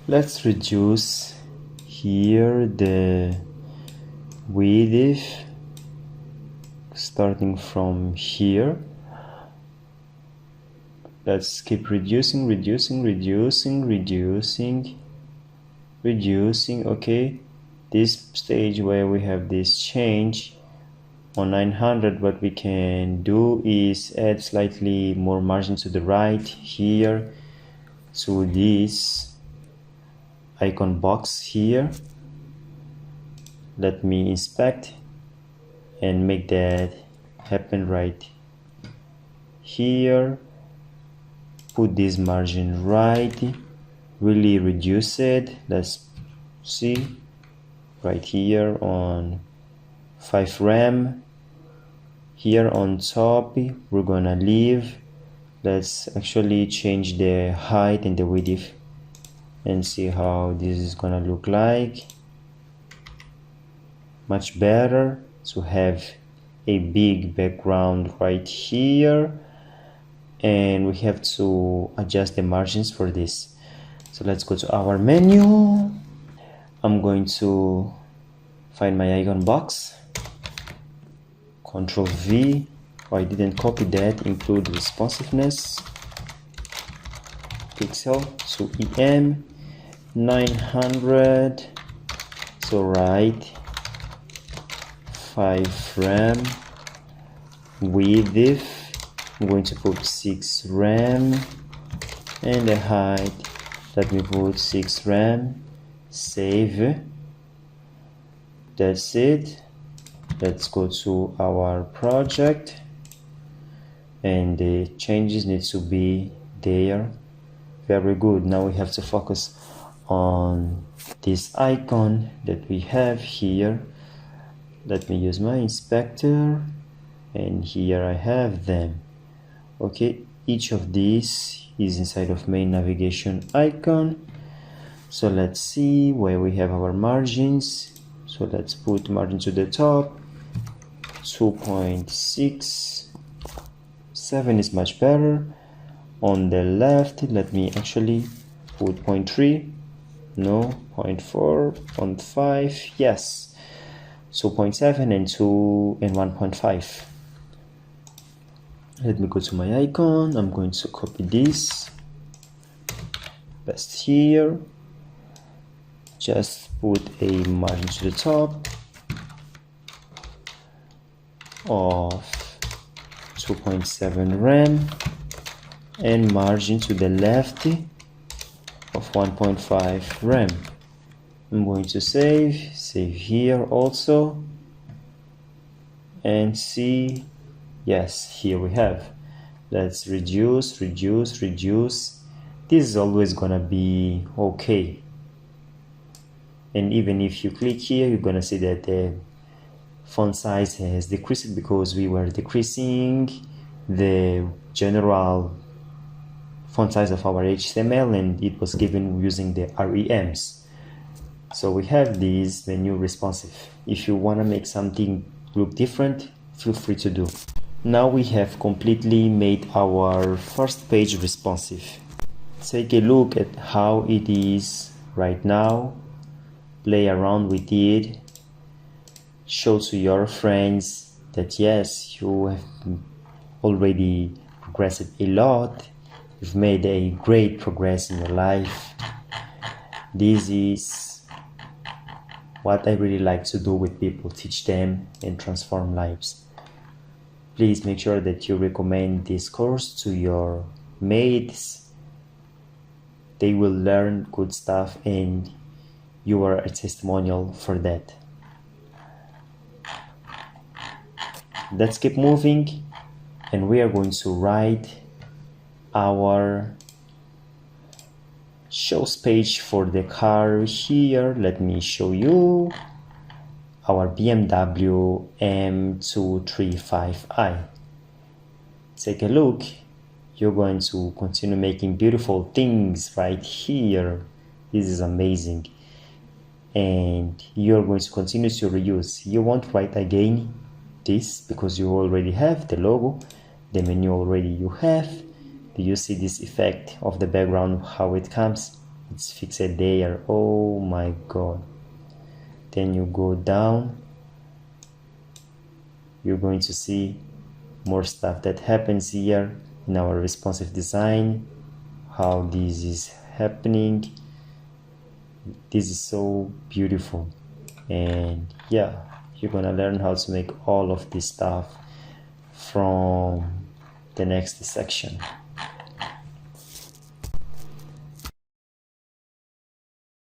Let's reduce here the width starting from here. Let's keep reducing. Okay, this stage where we have this change on 900, what we can do is add slightly more margin to the right here to this icon box here. Let me inspect and make that happen right here. Put this margin right, really reduce it. Let's see right here on 5 rem. Here on top we're gonna leave. Let's actually change the height and the width and see how this is gonna look like. Much better to have a big background right here, and we have to adjust the margins for this. So let's go to our menu. I'm going to find my icon box, Ctrl V. Oh, I didn't copy that. Include responsiveness, pixel to EM 900. So right 5 rem, width I'm going to put 6 rem, and the height let me put 6 rem. Save. That's it. Let's go to our project, and the changes need to be there. Very good. Now we have to focus on this icon that we have here. Let me use my inspector, and here I have them. Okay, each of these is inside of main navigation icon. So let's see where we have our margins. So let's put margin to the top. 2.6. 7 is much better. On the left, let me actually put 0.3. No, 0.4, 0.5. Yes. So 0.7 and 2 and 1.5. Let me go to my icon. I'm going to copy this, paste here, just put a margin to the top of 2.7 rem and margin to the left of 1.5 rem. I'm going to save here also, and see. Yes, here we have. Let's reduce. This is always gonna be okay. And even if you click here, you're gonna see that the font size has decreased because we were decreasing the general font size of our HTML, and it was given using the REMs. So we have this menu responsive. If you want to make something look different, feel free to do. Now we have completely made our first page responsive. Take a look at how it is right now. Play around with it. Show to your friends that yes, you have already progressed a lot. You've made a great progress in your life. This is what I really like to do with people, teach them and transform lives. Please make sure that you recommend this course to your mates. They will learn good stuff, and you are a testimonial for that. Let's keep moving, and we are going to write our shows page for the car here. Let me show you our BMW M235i. Take a look. You're going to continue making beautiful things right here. This is amazing, and you're going to continue to reuse. You won't write again this because you already have the logo, the menu already you have. Do you see this effect of the background, how it comes? it's fixed there. Oh my god. Then you go down, you're going to see more stuff that happens here in our responsive design, how this is happening. This is so beautiful. And yeah, you're gonna learn how to make all of this stuff from the next section.